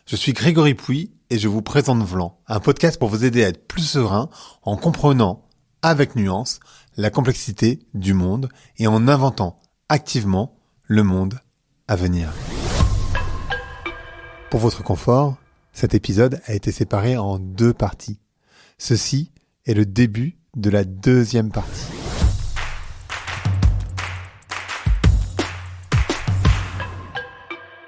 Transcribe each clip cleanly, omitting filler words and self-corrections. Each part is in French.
Je suis Grégory Pouy et je vous présente Vlan, un podcast pour vous aider à être plus serein en comprenant, avec nuance, la complexité du monde et en inventant activement le monde à venir. Pour votre confort, cet épisode a été séparé en 2 parties. Ceci est le début de la 2e partie.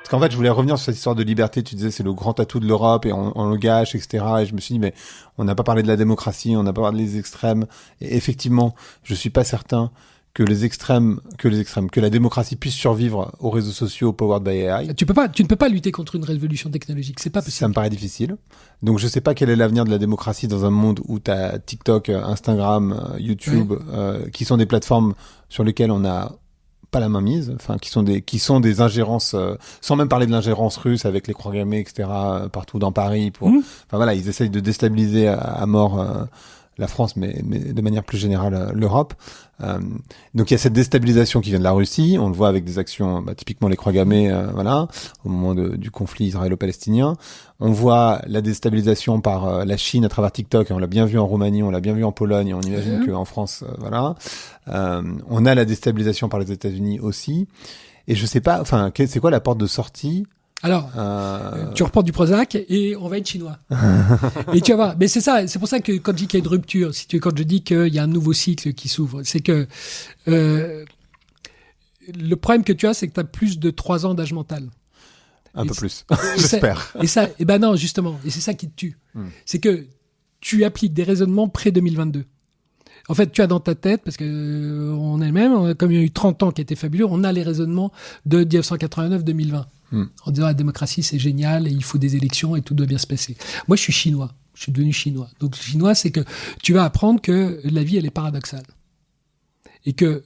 Parce qu'en fait, je voulais revenir sur cette histoire de liberté. Tu disais, c'est le grand atout de l'Europe et on le gâche, etc. Et je me suis dit, mais on n'a pas parlé de la démocratie, on n'a pas parlé des extrêmes. Et effectivement, je suis pas certain que que la démocratie puisse survivre aux réseaux sociaux powered by AI. Tu ne peux pas lutter contre une révolution technologique. C'est pas possible. Ça me paraît difficile. Donc, je sais pas quel est l'avenir de la démocratie dans un monde où t'as TikTok, Instagram, YouTube, qui sont des plateformes sur lesquelles on a pas la main mise, enfin qui sont des ingérences, sans même parler de l'ingérence russe avec les croix gammées, etc. Partout dans Paris. Enfin voilà, ils essayent de déstabiliser à mort la France, mais de manière plus générale l'Europe. Donc il y a cette déstabilisation qui vient de la Russie. On le voit avec des actions, typiquement les croix gammées, voilà, au moment du conflit israélo-palestinien. On voit la déstabilisation par la Chine à travers TikTok. On l'a bien vu en Roumanie, on l'a bien vu en Pologne, et on imagine qu'en France, voilà. On a la déstabilisation par les États-Unis aussi. Et je sais pas, enfin, c'est quoi la porte de sortie? Alors, tu reprends du Prozac et on va être chinois. Et tu vas voir. Mais c'est ça, c'est pour ça que quand je dis qu'il y a une rupture, quand je dis qu'il y a un nouveau cycle qui s'ouvre, c'est que le problème que tu as, c'est que tu as plus de 3 ans d'âge mental. Un peu plus, j'espère. Et ben non, justement, et c'est ça qui te tue. C'est que tu appliques des raisonnements pré-2022. En fait, tu as dans ta tête, parce que on est le même, comme il y a eu 30 ans qui étaient fabuleux, on a les raisonnements de 1989-2020. En disant la démocratie c'est génial et il faut des élections et tout doit bien se passer. Moi je suis chinois, je suis devenu chinois. Donc chinois c'est que tu vas apprendre que la vie elle est paradoxale. Et que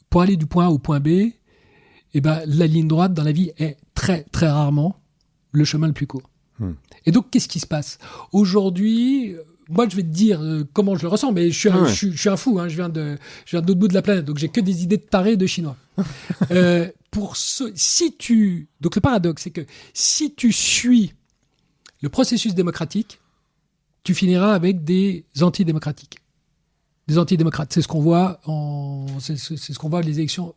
pour aller du point A au point B, la ligne droite dans la vie est très très rarement le chemin le plus court. Et donc qu'est-ce qui se passe aujourd'hui? Moi, je vais te dire comment je le ressens, mais je suis un fou. Hein, je viens de l'autre bout de la planète, donc j'ai que des idées de tarés de chinois. Donc le paradoxe, c'est que si tu suis le processus démocratique, tu finiras avec des antidémocratiques. Des antidémocrates, c'est ce qu'on voit c'est ce qu'on voit les élections.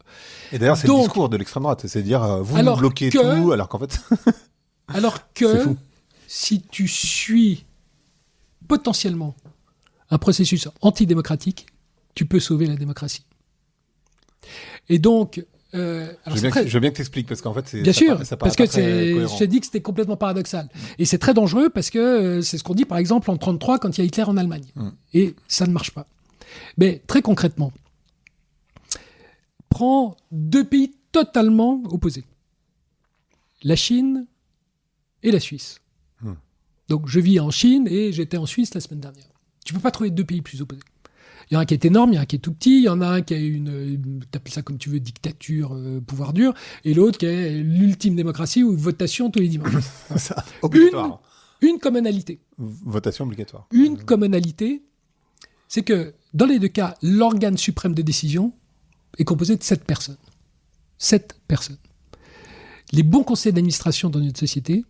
Et d'ailleurs, c'est le discours de l'extrême droite, c'est dire vous nous bloquez tout, alors qu'en fait. Alors que si tu suis potentiellement un processus antidémocratique, tu peux sauver la démocratie. Et donc, je veux bien que t'expliques parce qu'en fait, c'est bien sûr, ça parce que je t'ai dit que c'était complètement paradoxal. Et c'est très dangereux parce que c'est ce qu'on dit par exemple en 1933 quand il y a Hitler en Allemagne. Et ça ne marche pas. Mais très concrètement, prends 2 pays totalement opposés. La Chine et la Suisse. Donc, je vis en Chine et j'étais en Suisse la semaine dernière. Tu peux pas trouver 2 pays plus opposés. Il y en a un qui est énorme, il y en a un qui est tout petit, il y en a un qui a t'appelles ça comme tu veux, dictature, pouvoir dur, et l'autre qui est l'ultime démocratie ou votation tous les dimanches. Ça, obligatoire. Une commonalité. Votation obligatoire. Une commonalité, c'est que dans les 2 cas, l'organe suprême de décision est composé de 7 personnes. 7 personnes. Les bons conseils d'administration dans une société,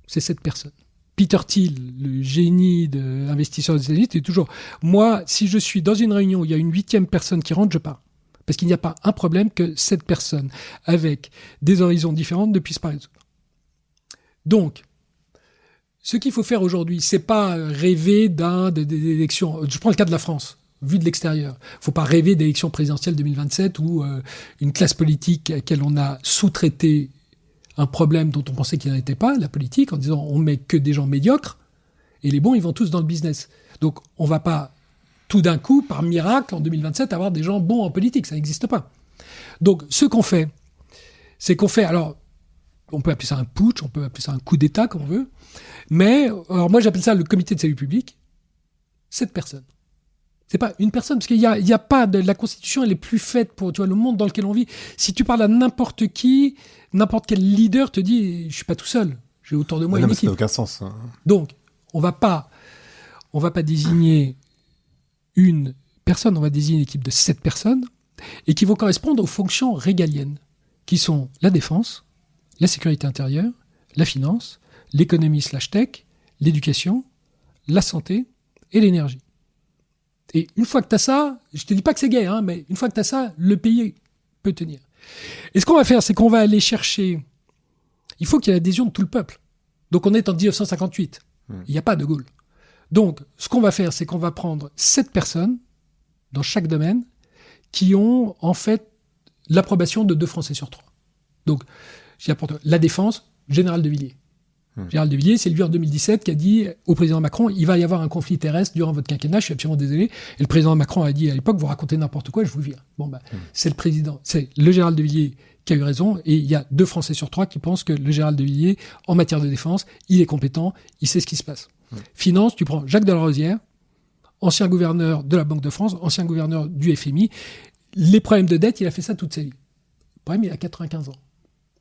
c'est 7 personnes. Peter Thiel, le génie d'investisseur des États-Unis, c'est toujours moi, si je suis dans une réunion où il y a une 8e personne qui rentre, je pars. Parce qu'il n'y a pas un problème que 7 personnes avec des horizons différents ne puissent pas résoudre. Donc, ce qu'il faut faire aujourd'hui, c'est pas rêver d'élections. Je prends le cas de la France, vu de l'extérieur. Il faut pas rêver d'élections présidentielles 2027 où une classe politique à laquelle on a sous-traité un problème dont on pensait qu'il n'en était pas, la politique, en disant on met que des gens médiocres, et les bons, ils vont tous dans le business. Donc, on va pas tout d'un coup, par miracle, en 2027, avoir des gens bons en politique. Ça n'existe pas. Donc, ce qu'on fait, c'est qu'on fait, alors, on peut appeler ça un putsch, on peut appeler ça un coup d'État, comme on veut, mais, alors moi, j'appelle ça le comité de salut public, 7 personnes. C'est pas une personne, parce qu'il y a pas de, la Constitution, elle est plus faite pour, tu vois, le monde dans lequel on vit. Si tu parles à n'importe qui, n'importe quel leader te dit, je suis pas tout seul. J'ai autour de moi une équipe. Ça n'a aucun sens. Donc, on va pas désigner une personne, on va désigner une équipe de 7 personnes, et qui vont correspondre aux fonctions régaliennes, qui sont la défense, la sécurité intérieure, la finance, l'économie/tech, l'éducation, la santé et l'énergie. Et une fois que tu as ça, je te dis pas que c'est gay, hein, mais une fois que tu as ça, le pays peut tenir. Et ce qu'on va faire, c'est qu'on va aller chercher... Il faut qu'il y ait l'adhésion de tout le peuple. Donc on est en 1958. Il n'y a pas de Gaulle. Donc ce qu'on va faire, c'est qu'on va prendre 7 personnes dans chaque domaine qui ont en fait l'approbation de 2 Français sur 3. Donc, la défense, Général de Villiers. Général de Villiers, c'est lui en 2017 qui a dit au président Macron, il va y avoir un conflit terrestre durant votre quinquennat, je suis absolument désolé. Et le président Macron a dit à l'époque, vous racontez n'importe quoi, je vous vire. Bon, c'est le président, c'est le Général de Villiers qui a eu raison, et il y a 2 Français sur 3 qui pensent que le Général de Villiers, en matière de défense, il est compétent, il sait ce qui se passe. Finance, tu prends Jacques Delarosière, ancien gouverneur de la Banque de France, ancien gouverneur du FMI. Les problèmes de dette, il a fait ça toute sa vie. Le problème, il a 95 ans.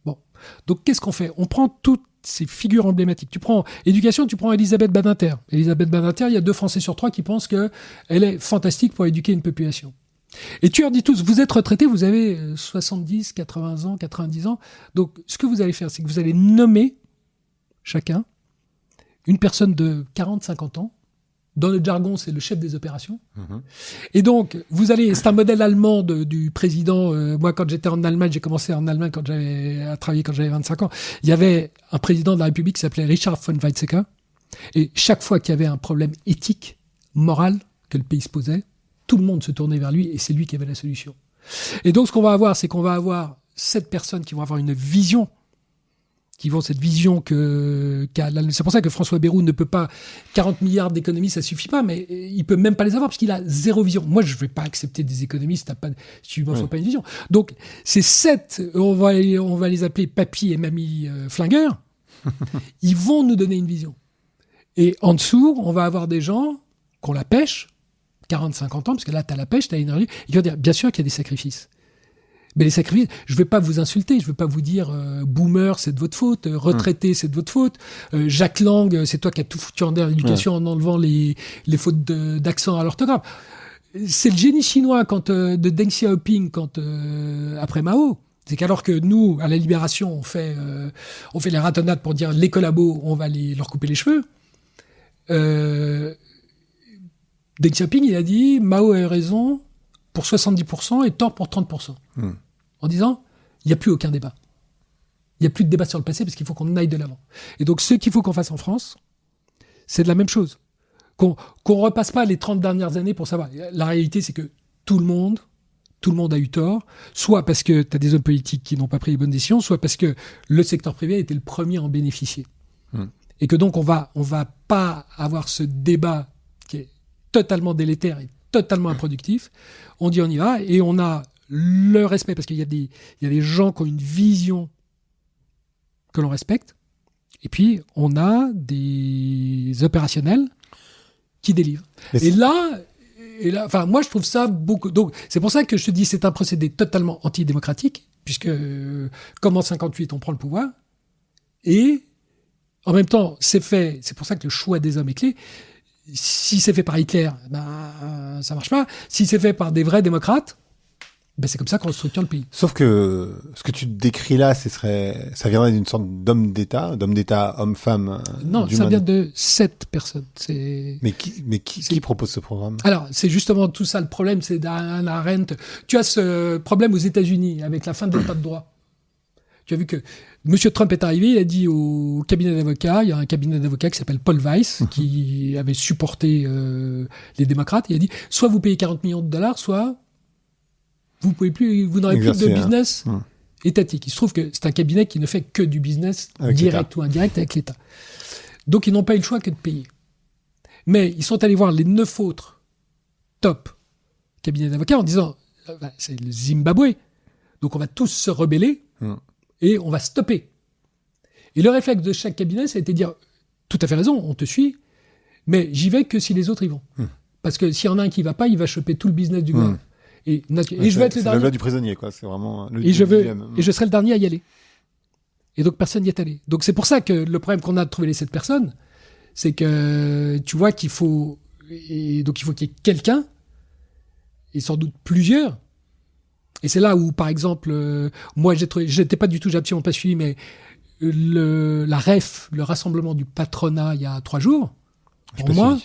Bon. Donc, qu'est-ce qu'on fait? On prend toutes ces figures emblématiques. Tu prends éducation, tu prends Elisabeth Badinter. Elisabeth Badinter, il y a 2 Français sur 3 qui pensent qu'elle est fantastique pour éduquer une population. Et tu leur dis tous, vous êtes retraités, vous avez 70, 80 ans, 90 ans. Donc, ce que vous allez faire, c'est que vous allez nommer chacun une personne de 40, 50 ans. Dans le jargon, c'est le chef des opérations. Et donc, c'est un modèle allemand du président. Moi, quand j'étais en Allemagne, j'ai commencé en Allemagne à travailler quand j'avais 25 ans. Il y avait un président de la République qui s'appelait Richard von Weizsäcker. Et chaque fois qu'il y avait un problème éthique, moral, que le pays se posait, tout le monde se tournait vers lui et c'est lui qui avait la solution. Et donc, ce qu'on va avoir, c'est qu'on va avoir 7 personnes qui vont avoir une vision, cette vision c'est pour ça que François Bayrou ne peut pas, 40 milliards d'économies, ça suffit pas, mais il peut même pas les avoir parce qu'il a 0 vision. Moi, je vais pas accepter des économistes, si tu m'offres pas une vision. Donc, ces 7, on va les appeler papy et mamie flingueurs. Ils vont nous donner une vision. Et en dessous, on va avoir des gens qu'on la pêche, 40, 50 ans, parce que là, t'as la pêche, t'as l'énergie. Ils vont dire, bien sûr qu'il y a des sacrifices. Mais les sacrifices, je ne vais pas vous insulter, je ne vais pas vous dire boomer, c'est de votre faute, retraité, c'est de votre faute, Jacques Lang, c'est toi qui as tout foutu en l'éducation en enlevant les fautes d'accent à l'orthographe. C'est le génie chinois de Deng Xiaoping après Mao. C'est qu'alors que nous, à la Libération, on fait les ratonnades pour dire les collabos, on va leur couper les cheveux. Deng Xiaoping, il a dit Mao a raison pour 70% et tort pour 30%. En disant, il n'y a plus aucun débat. Il n'y a plus de débat sur le passé parce qu'il faut qu'on aille de l'avant. Et donc, ce qu'il faut qu'on fasse en France, c'est de la même chose. Qu'on repasse pas les 30 dernières années pour savoir. La réalité, c'est que tout le monde a eu tort, soit parce que tu as des hommes politiques qui n'ont pas pris les bonnes décisions, soit parce que le secteur privé a été le premier à en bénéficier. Et que donc, on va pas avoir ce débat qui est totalement délétère et totalement improductif. On dit on y va et on a le respect parce qu'il y a des gens qui ont une vision que l'on respecte et puis on a des opérationnels qui délivrent. Et là, enfin moi je trouve ça beaucoup. Donc c'est pour ça que je te dis c'est un procédé totalement antidémocratique puisque comme en 58 on prend le pouvoir et en même temps c'est pour ça que le choix des hommes est clé. Si c'est fait par Hitler, ça marche pas. Si c'est fait par des vrais démocrates, c'est comme ça qu'on structure le pays. Sauf que ce que tu décris là, ça viendrait d'une sorte d'homme d'État, homme-femme. Non, ça vient de 7 personnes. Mais qui propose ce programme? Alors, c'est justement tout ça le problème, c'est d'Hannah Arendt. Tu as ce problème aux États-Unis avec la fin de l'État de droit. Tu as vu que M. Trump est arrivé, il a dit au cabinet d'avocats, il y a un cabinet d'avocats qui s'appelle Paul Weiss, qui avait supporté les démocrates, il a dit, soit vous payez 40 millions de dollars, soit vous n'aurez plus de business étatique. Il se trouve que c'est un cabinet qui ne fait que du business avec direct ou indirect avec l'État. Donc ils n'ont pas eu le choix que de payer. Mais ils sont allés voir les 9 autres top cabinets d'avocats en disant, c'est le Zimbabwe, donc on va tous se rebeller, et on va stopper. Et le réflexe de chaque cabinet, ça a été de dire, tout à fait raison, on te suit, mais j'y vais que si les autres y vont. Parce que s'il y en a un qui va pas, il va choper tout le business du gouvernement. Et je vais être le dernier. C'est la loi du prisonnier, quoi. C'est vraiment et je serai le dernier à y aller. Et donc personne n'y est allé. Donc c'est pour ça que le problème qu'on a de trouver les 7 personnes, c'est que tu vois qu'il faut qu'il y ait quelqu'un, et sans doute plusieurs. Et c'est là où, par exemple, moi, j'étais pas du tout, j'ai absolument pas suivi, mais la REF, le rassemblement du patronat, il y a 3 jours. Pour moi,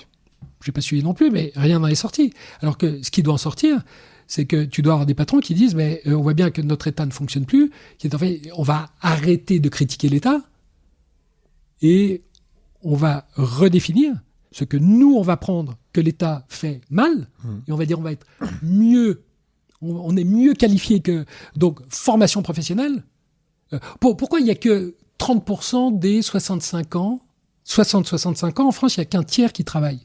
j'ai pas suivi non plus, mais rien n'en est sorti. Alors que ce qui doit en sortir, c'est que tu dois avoir des patrons qui disent, mais on voit bien que notre État ne fonctionne plus, on va arrêter de critiquer l'État et on va redéfinir ce que nous, on va prendre que l'État fait mal, et on va dire on va être mieux, on est mieux qualifié que... Donc, formation professionnelle. Pourquoi il n'y a que 30% des 65 ans, 60-65 ans, en France, il n'y a qu'un tiers qui travaille.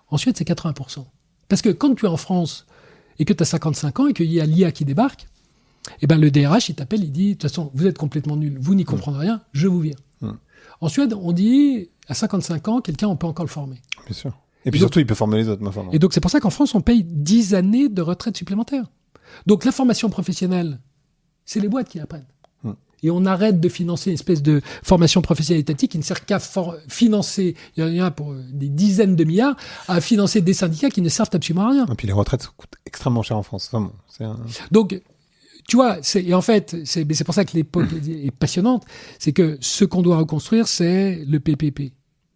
Ensuite, c'est 80%. Parce que quand tu es en France et que tu as 55 ans et qu'il y a l'IA qui débarque, eh ben le DRH, il t'appelle, il dit, de toute façon, vous êtes complètement nul, vous n'y comprenez rien, je vous vire. En Suède, on dit, à 55 ans, quelqu'un, on peut encore le former. Bien sûr. Et puis surtout, il peut former les autres, ma femme. Et donc, c'est pour ça qu'en France, on paye 10 années de retraite supplémentaire. Donc, la formation professionnelle, c'est les boîtes qui la prennent. Et on arrête de financer une espèce de formation professionnelle étatique qui ne sert qu'à financer, il y en a pour des dizaines de milliards, à financer des syndicats qui ne servent absolument à rien. Et puis les retraites coûtent extrêmement cher en France. Vraiment, Donc, tu vois, et en fait, c'est pour ça que l'époque est passionnante, c'est que ce qu'on doit reconstruire, c'est le PPP.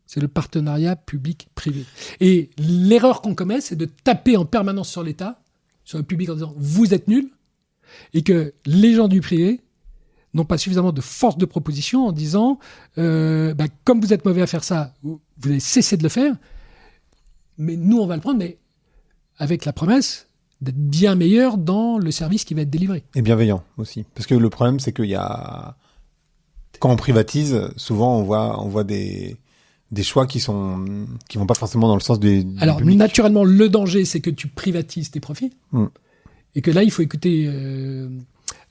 C'est le partenariat public-privé. Et l'erreur qu'on commet, c'est de taper en permanence sur l'État, sur le public en disant « vous êtes nuls », et que les gens du privé n'ont pas suffisamment de force de proposition en disant comme vous êtes mauvais à faire ça, vous allez cesser de le faire, mais nous, on va le prendre, mais avec la promesse d'être bien meilleur dans le service qui va être délivré. Et bienveillant aussi. Parce que le problème, c'est qu'il y a... Quand on privatise, souvent, on voit des choix qui vont pas forcément dans le sens du Alors, public. Naturellement, le danger, c'est que tu privatises tes profits. Et que là, il faut écouter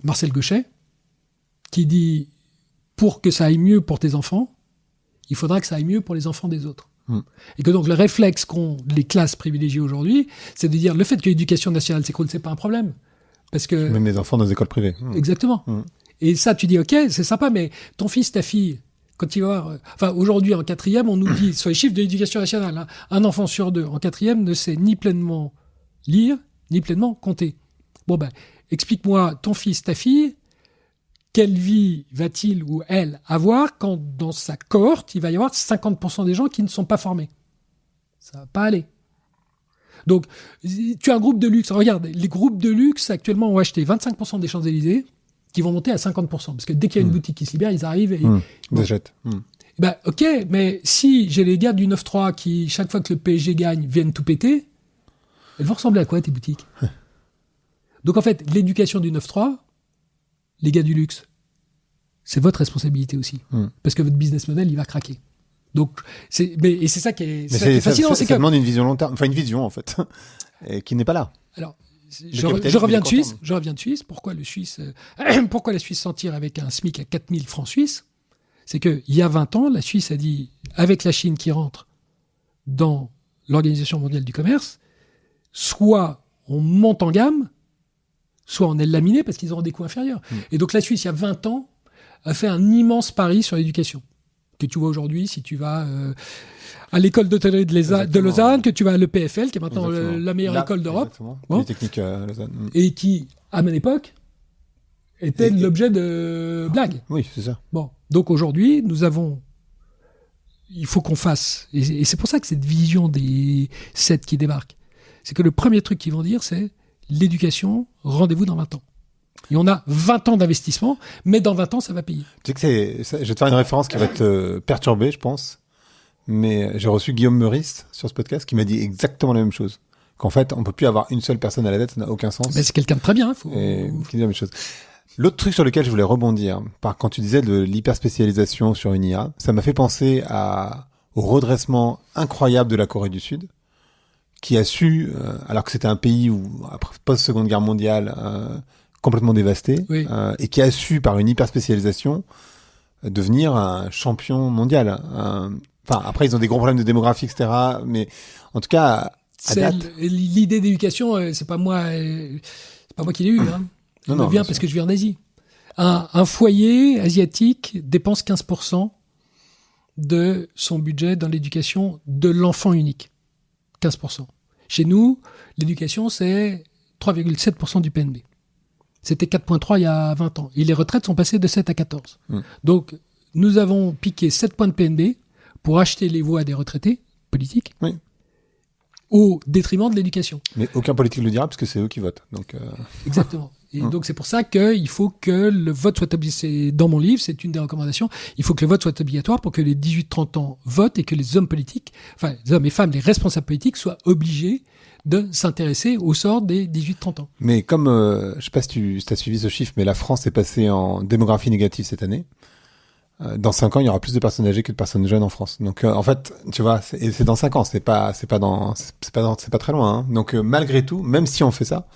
Marcel Gauchet, qui dit, pour que ça aille mieux pour tes enfants, il faudra que ça aille mieux pour les enfants des autres. Et que donc le réflexe qu'ont les classes privilégiées aujourd'hui, c'est de dire le fait que l'éducation nationale s'écroule, c'est pas un problème. Parce que... Même les enfants dans les écoles privées. Exactement. Et ça, tu dis, ok, c'est sympa, mais ton fils, ta fille, quand il va avoir... Enfin, aujourd'hui, en 4e, on nous dit, sur les chiffres de l'éducation nationale, hein, un enfant sur 2 en 4e ne sait ni pleinement lire, ni pleinement compter. Bon ben, explique-moi, ton fils, ta fille... Quelle vie va-t-il ou elle avoir quand dans sa cohorte, il va y avoir 50% des gens qui ne sont pas formés? Ça va pas aller. Donc, tu as un groupe de luxe. Regarde, les groupes de luxe actuellement ont acheté 25% des Champs-Élysées qui vont monter à 50%. Parce que dès qu'il y a une boutique qui se libère, ils arrivent et... Ils achètent. Ben, ok, mais si j'ai les gars du 9-3 qui, chaque fois que le PSG gagne, viennent tout péter, elles vont ressembler à quoi tes boutiques? Donc en fait, l'éducation du 9-3... Les gars du luxe, c'est votre responsabilité aussi. Parce que votre business model, il va craquer. Donc, c'est ça qui est fascinant. Ça demande une vision long terme, enfin une vision en fait, et qui n'est pas là. Alors, je reviens de Suisse. Pourquoi la Suisse s'en tire avec un SMIC à 4000 francs suisses? C'est qu'il y a 20 ans, la Suisse a dit, avec la Chine qui rentre dans l'Organisation mondiale du commerce, soit on monte en gamme, soit on est laminé parce qu'ils auront des coûts inférieurs. Et donc la Suisse, il y a 20 ans, a fait un immense pari sur l'éducation. Que tu vois aujourd'hui, si tu vas à l'école d'hôtellerie de Lausanne, que tu vas à l'EPFL, qui est maintenant la meilleure école d'Europe. Bon. Polytechnique Lausanne. Et qui, à mon époque, était l'objet de blagues. Oui, c'est ça. Bon. Donc aujourd'hui, il faut qu'on fasse, et c'est pour ça que cette vision des 7 qui débarquent, c'est que le premier truc qu'ils vont dire, c'est l'éducation, rendez-vous dans 20 ans. Et on a 20 ans d'investissement, mais dans 20 ans, ça va payer. Tu sais que je vais te faire une référence qui va te perturber, je pense. Mais j'ai reçu Guillaume Meurice sur ce podcast qui m'a dit exactement la même chose. Qu'en fait, on peut plus avoir une seule personne à la tête, ça n'a aucun sens. Mais c'est quelqu'un de très bien, Et qui dit la même chose. L'autre truc sur lequel je voulais rebondir, quand tu disais de l'hyperspécialisation sur une IA, ça m'a fait penser au redressement incroyable de la Corée du Sud, qui a su, alors que c'était un pays où, après post-seconde guerre mondiale, complètement dévasté, oui. Et qui a su, par une hyperspécialisation, devenir un champion mondial. Enfin, après, ils ont des gros problèmes de démographie, etc. Mais en tout cas, à date... L'idée d'éducation, c'est pas moi qui l'ai eu. Hein. Elle me vient parce que je vis en Asie. Un foyer asiatique dépense 15% de son budget dans l'éducation de l'enfant unique. 15%. Chez nous, l'éducation, c'est 3,7% du PNB. C'était 4,3 il y a 20 ans. Et les retraites sont passées de 7 à 14. Donc, nous avons piqué 7 points de PNB pour acheter les voix des retraités politiques au détriment de l'éducation. Mais aucun politique le dira parce que c'est eux qui votent. Donc Exactement. Et donc c'est pour ça qu'il faut que le vote soit obligatoire. Dans mon livre, c'est une des recommandations. Il faut que le vote soit obligatoire pour que les 18-30 ans votent et que les hommes politiques, enfin les hommes et femmes, les responsables politiques soient obligés de s'intéresser au sort des 18-30 ans. Mais comme, je sais pas si tu as suivi ce chiffre, mais la France est passée en démographie négative cette année. Dans 5 ans, il y aura plus de personnes âgées que de personnes jeunes en France. Donc en fait, tu vois, c'est dans 5 ans, c'est pas très loin. Hein. Donc malgré tout, même si on fait ça,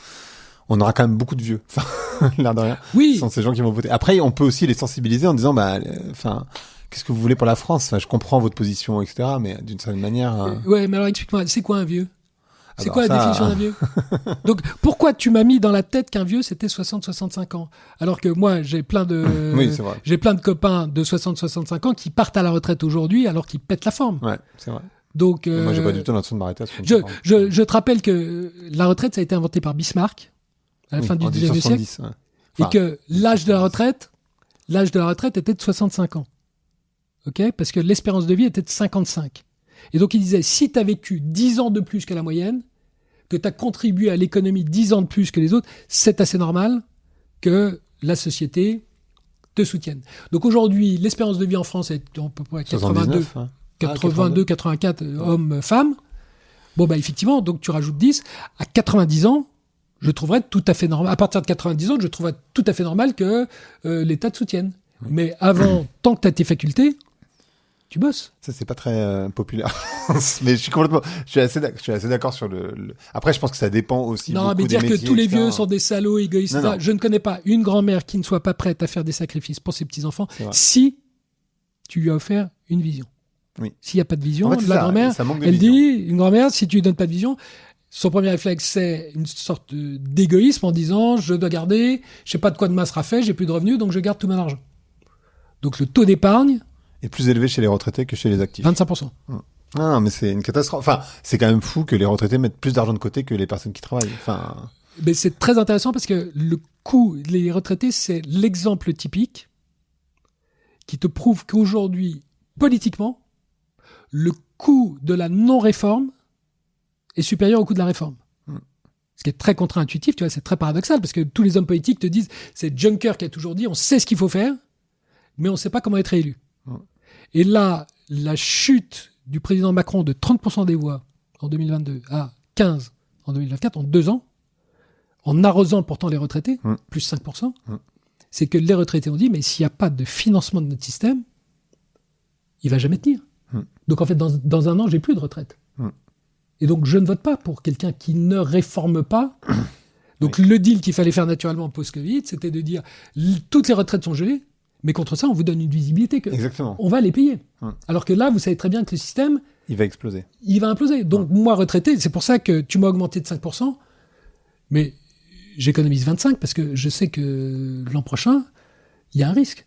on aura quand même beaucoup de vieux. Enfin, l'air de rien. Oui. Ce sont ces gens qui vont voter. Après, on peut aussi les sensibiliser en disant, qu'est-ce que vous voulez pour la France? Enfin, je comprends votre position, etc. Mais d'une certaine manière. Ouais, mais alors explique-moi, c'est quoi un vieux? C'est Alors quoi la définition d'un vieux? Donc, pourquoi tu m'as mis dans la tête qu'un vieux, c'était 60-65 ans? Alors que moi, j'ai plein de, Oui, c'est vrai. j'ai plein de copains de 60-65 ans qui partent à la retraite aujourd'hui alors qu'ils pètent la forme. Ouais, c'est vrai. Donc, moi, j'ai pas du tout l'intention de m'arrêter à ce je te rappelle que la retraite, ça a été inventé par Bismarck à la fin du 19e siècle. Ouais. Et que l'âge de la retraite était de 65 ans. OK? Parce que l'espérance de vie était de 55. Et donc, il disait, si tu as vécu 10 ans de plus que la moyenne, que tu as contribué à l'économie 10 ans de plus que les autres, c'est assez normal que la société te soutienne. Donc aujourd'hui, l'espérance de vie en France est à peu près 82, 84 hommes, femmes. Bon, bah effectivement, donc tu rajoutes 10. À 90 ans, je trouverais tout à fait normal. À partir de 90 ans, je trouverais tout à fait normal que l'État te soutienne. Mais avant, tant que tu as tes facultés, tu bosses. Ça, c'est pas très populaire. Mais je suis assez d'accord sur le... Après, je pense que ça dépend aussi beaucoup des métiers. Non, mais dire que tous les vieux sont des salauds égoïstes, non. Je ne connais pas une grand-mère qui ne soit pas prête à faire des sacrifices pour ses petits-enfants si tu lui as offert une vision. Oui. S'il n'y a pas de vision, en fait, la grand-mère, elle dit, une grand-mère, si tu lui donnes pas de vision, son premier réflexe, c'est une sorte d'égoïsme en disant, je dois garder, je sais pas de quoi demain sera fait, j'ai plus de revenus, donc je garde tout mon argent. Donc le taux d'épargne est plus élevé chez les retraités que chez les actifs. 25%. Non, mais c'est une catastrophe. Enfin, c'est quand même fou que les retraités mettent plus d'argent de côté que les personnes qui travaillent. Enfin... Mais c'est très intéressant parce que le coût, les retraités, c'est l'exemple typique qui te prouve qu'aujourd'hui, politiquement, le coût de la non-réforme est supérieur au coût de la réforme. Ce qui est très contre-intuitif, tu vois, c'est très paradoxal parce que tous les hommes politiques te disent, c'est Juncker qui a toujours dit, on sait ce qu'il faut faire, mais on ne sait pas comment être réélu. Et là, la chute du président Macron de 30% des voix en 2022 à 15% en 2024, en 2 ans, en arrosant pourtant les retraités, plus 5%, c'est que les retraités ont dit, mais s'il n'y a pas de financement de notre système, il ne va jamais tenir. Donc en fait, dans un an, j'ai plus de retraite. Et donc je ne vote pas pour quelqu'un qui ne réforme pas. Donc le deal qu'il fallait faire naturellement post-Covid, c'était de dire, toutes les retraites sont gelées, mais contre ça, on vous donne une visibilité que on va les payer. Alors que là, vous savez très bien que le système... Il va exploser. Il va imploser. Donc, moi, retraité, c'est pour ça que tu m'as augmenté de 5%, mais j'économise 25% parce que je sais que l'an prochain, il y a un risque.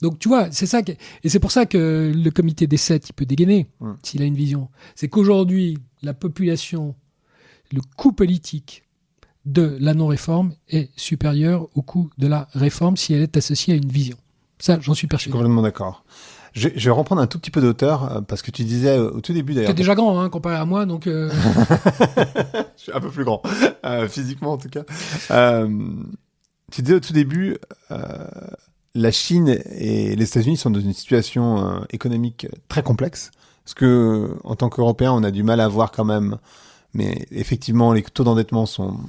Donc, tu vois, c'est ça. Et c'est pour ça que le comité des 7, il peut dégainer s'il a une vision. C'est qu'aujourd'hui, la population, le coût politique de la non-réforme est supérieure au coût de la réforme si elle est associée à une vision. Ça, j'en suis persuadé. Je suis complètement d'accord. Je vais reprendre un tout petit peu d'auteur, parce que tu disais au tout début d'ailleurs... Tu es déjà grand, hein, comparé à moi, donc... Je suis un peu plus grand, physiquement en tout cas. Tu disais au tout début, la Chine et les États-Unis sont dans une situation économique très complexe, parce que en tant qu'Européens, on a du mal à voir quand même, mais effectivement, les taux d'endettement sont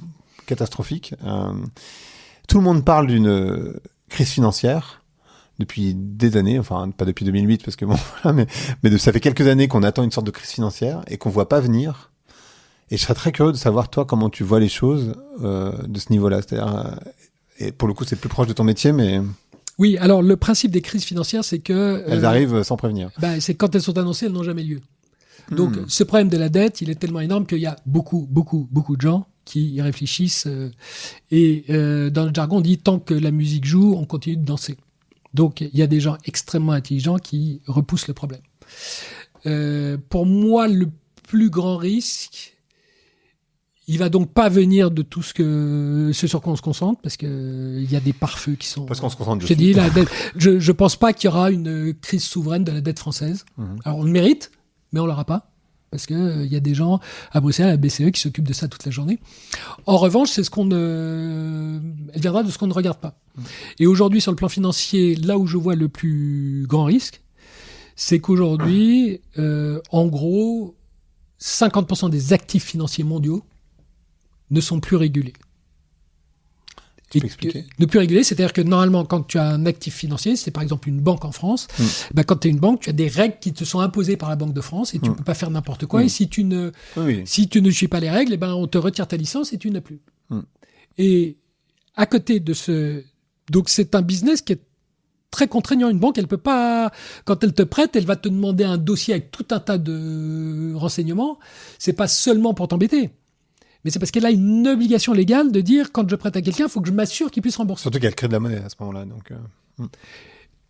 catastrophique. Tout le monde parle d'une crise financière depuis des années, enfin pas depuis 2008 parce que bon, voilà, mais ça fait quelques années qu'on attend une sorte de crise financière et qu'on voit pas venir. Et je serais très curieux de savoir toi comment tu vois les choses de ce niveau-là. C'est-à-dire, et pour le coup c'est plus proche de ton métier, mais oui. Alors le principe des crises financières, c'est que elles arrivent sans prévenir. C'est quand elles sont annoncées, elles n'ont jamais lieu. Donc ce problème de la dette, il est tellement énorme qu'il y a beaucoup de gens qui y réfléchissent et dans le jargon on dit tant que la musique joue on continue de danser. Donc il y a des gens extrêmement intelligents qui repoussent le problème. Pour moi le plus grand risque Il va donc pas venir de tout ce sur quoi on se concentre, parce que il y a des pare-feux qui sont. Parce qu'on se concentre J'ai dessus. dit la dette. Je pense pas qu'il y aura une crise souveraine de la dette française. Alors on le mérite, mais on l'aura pas, parce que il y a des gens à Bruxelles, à la BCE, qui s'occupent de ça toute la journée. En revanche, c'est elle viendra de ce qu'on ne regarde pas. Et aujourd'hui, sur le plan financier, là où je vois le plus grand risque, c'est qu'aujourd'hui, en gros, 50% des actifs financiers mondiaux ne sont plus régulés. Tu peux expliquer ? Ne plus régulés, c'est-à-dire que normalement, quand tu as un actif financier, c'est par exemple une banque en France, quand tu es une banque, tu as des règles qui te sont imposées par la Banque de France et tu ne peux pas faire n'importe quoi. Et si tu ne suis pas les règles, on te retire ta licence et tu n'as plus. Et à côté de ce... Donc c'est un business qui est très contraignant. Une banque, elle peut pas, quand elle te prête, elle va te demander un dossier avec tout un tas de renseignements. C'est pas seulement pour t'embêter, mais c'est parce qu'elle a une obligation légale de dire, quand je prête à quelqu'un, il faut que je m'assure qu'il puisse rembourser. Surtout qu'elle crée de la monnaie à ce moment-là. Donc,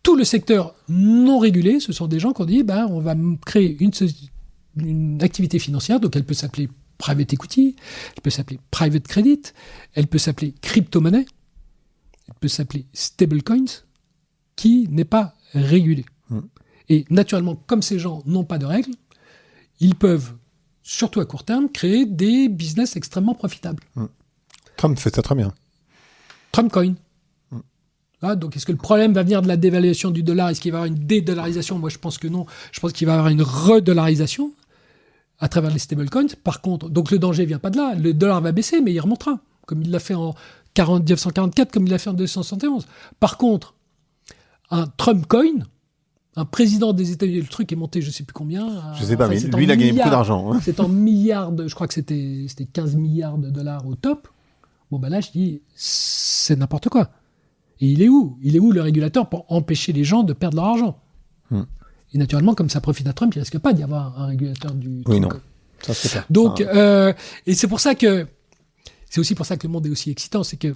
Tout le secteur non régulé, ce sont des gens qui ont dit, on va créer une activité financière, donc elle peut s'appeler private equity, elle peut s'appeler private credit, elle peut s'appeler crypto-monnaie, elle peut s'appeler stablecoins, qui n'est pas régulé. Et naturellement, comme ces gens n'ont pas de règles, ils peuvent, surtout à court terme, créer des business extrêmement profitables. Trump fait ça très bien. Trump coin. Donc, est-ce que le problème va venir de la dévaluation du dollar? Est-ce qu'il va y avoir une dédollarisation? Moi, je pense que non. Je pense qu'il va y avoir une redollarisation à travers les stablecoins. Par contre, donc le danger vient pas de là. Le dollar va baisser, mais il remontera, comme il l'a fait en 1944, comme il l'a fait en 1971. Par contre, un Trump coin, un président des États-Unis, le truc est monté, je sais plus combien. Je sais pas, mais lui, il a gagné beaucoup d'argent. C'est en milliards, je crois que c'était 15 milliards de dollars au top. Là, je dis, c'est n'importe quoi. Et il est où le régulateur pour empêcher les gens de perdre leur argent? Et naturellement, comme ça profite à Trump, il risque pas d'y avoir un régulateur du Oui, Trump non. coin. Ça, c'est pas. Donc, et c'est aussi pour ça que le monde est aussi excitant, c'est que,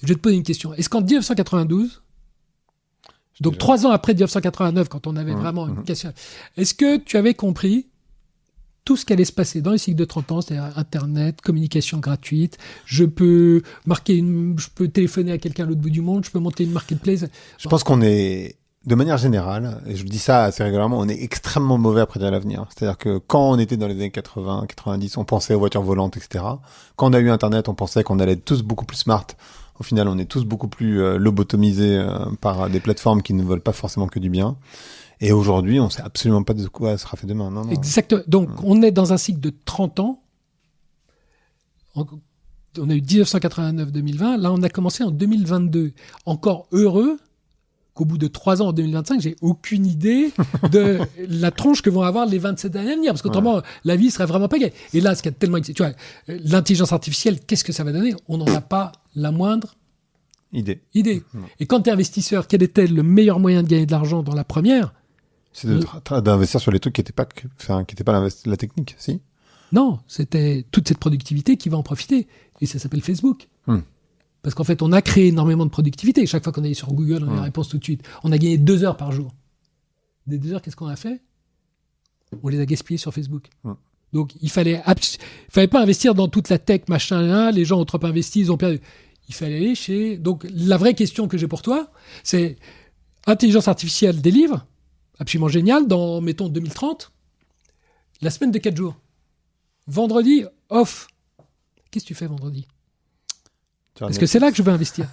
je vais te poser une question. Est-ce qu'en 1992, donc 3 ans après 1989, quand on avait vraiment une question, est-ce que tu avais compris tout ce qui allait se passer dans les cycles de 30 ans, c'est-à-dire Internet, communication gratuite, je peux téléphoner à quelqu'un à l'autre bout du monde, je peux monter une marketplace. Je pense qu'on est, de manière générale, et je dis ça assez régulièrement, on est extrêmement mauvais à prédire l'avenir. C'est-à-dire que quand on était dans les années 80, 90, on pensait aux voitures volantes, etc. Quand on a eu Internet, on pensait qu'on allait être tous beaucoup plus smart. Au final, on est tous beaucoup plus lobotomisés par des plateformes qui ne veulent pas forcément que du bien. Et aujourd'hui, on sait absolument pas de quoi sera fait demain. Non. Exactement. Donc, on est dans un cycle de 30 ans. On a eu 1989-2020. Là, on a commencé en 2022. Encore heureux qu'au bout de 3 ans, en 2025, j'ai aucune idée de la tronche que vont avoir les 27 années à venir. Parce qu'autrement, la vie serait vraiment pas gaie. Et là, ce qui est tellement... Tu vois, l'intelligence artificielle, qu'est-ce que ça va donner? On n'en a pas la moindre idée. Et quand tu es investisseur, quel était le meilleur moyen de gagner de l'argent dans la première? C'est d'investir sur les trucs qui n'étaient pas la technique, si? Non, c'était toute cette productivité qui va en profiter. Et ça s'appelle Facebook. Parce qu'en fait, on a créé énormément de productivité. Chaque fois qu'on allait sur Google, on a la réponse tout de suite. On a gagné 2 heures par jour. Des 2 heures, qu'est-ce qu'on a fait? On les a gaspillées sur Facebook. Donc, il fallait pas investir dans toute la tech, machin, là. Les gens ont trop investi, ils ont perdu. Il fallait aller chez... Donc, la vraie question que j'ai pour toi, c'est intelligence artificielle des livres, absolument génial, dans, mettons, 2030, la semaine de 4 jours. Vendredi, off. Qu'est-ce que tu fais vendredi? Parce que c'est là que je veux investir.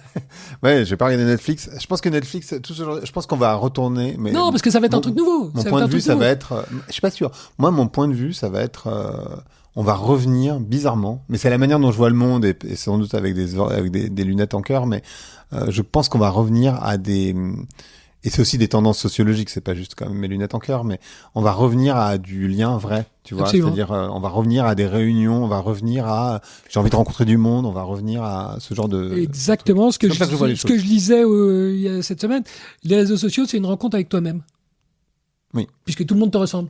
Ouais, je vais pas regarder Netflix. Je pense que Netflix, tout ce genre, je pense qu'on va retourner. Mais non, parce que ça va être un truc nouveau. Mon point de vue, ça va être. Je suis pas sûr. Moi, mon point de vue, ça va être. On va revenir bizarrement, mais c'est la manière dont je vois le monde et sans doute avec des lunettes en cœur, mais je pense qu'on va revenir à des. Et c'est aussi des tendances sociologiques, c'est pas juste comme mes lunettes en cœur, mais on va revenir à du lien vrai, tu vois. Absolument. C'est-à-dire, on va revenir à des réunions, on va revenir à j'ai envie de rencontrer du monde, on va revenir à ce genre de. Exactement ce que je lisais il y a cette semaine. Les réseaux sociaux, c'est une rencontre avec toi-même. Oui. Puisque tout le monde te ressemble.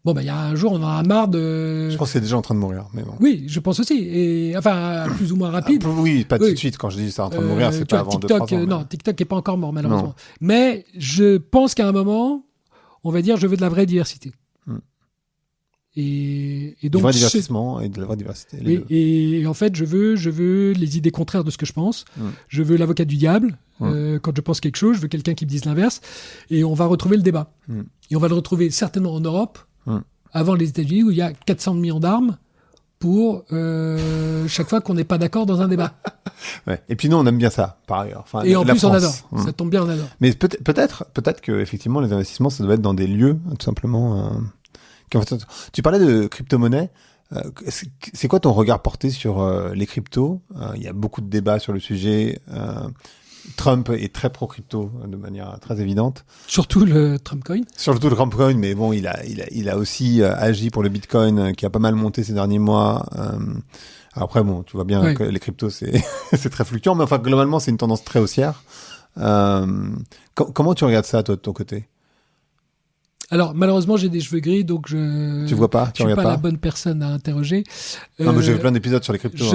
Bon, il y a un jour, on en a marre de... Je pense que c'est déjà en train de mourir, mais bon. Oui, je pense aussi. Et, enfin, plus ou moins rapide. Oui, pas tout de suite. Quand je dis c'est en train de mourir, c'est pas avant TikTok, 2-3 ans. Non, TikTok est pas encore mort, malheureusement. Non. Mais je pense qu'à un moment, on va dire, je veux de la vraie diversité. Et Du donc, vrai divertissement et de la vraie diversité. Les deux. et en fait, je veux les idées contraires de ce que je pense. Je veux l'avocat du diable. Quand je pense quelque chose, je veux quelqu'un qui me dise l'inverse. Et on va retrouver le débat. Et on va le retrouver certainement en Europe, avant les États-Unis, où il y a 400 millions d'armes pour chaque fois qu'on n'est pas d'accord dans un débat. Ouais. Et puis nous, on aime bien ça, par ailleurs. Enfin, Et en la plus, on France. adore. Ça tombe bien, on adore. Mais peut-être que effectivement, les investissements, ça doit être dans des lieux, tout simplement. Tu parlais de crypto-monnaie. C'est quoi ton regard porté sur les cryptos? Il y a beaucoup de débats sur le sujet. Trump est très pro-crypto de manière très évidente. Surtout le Trump Coin. Surtout le Trump Coin, mais bon, il a aussi agi pour le Bitcoin qui a pas mal monté ces derniers mois. Alors après, bon, tu vois bien que les cryptos, c'est très fluctuant, mais enfin, globalement, c'est une tendance très haussière. Comment tu regardes ça, toi, de ton côté? Alors, malheureusement, j'ai des cheveux gris, donc Tu vois pas? Tu je suis regardes pas pas? la bonne personne à interroger. Non, mais j'ai vu plein d'épisodes sur les cryptos.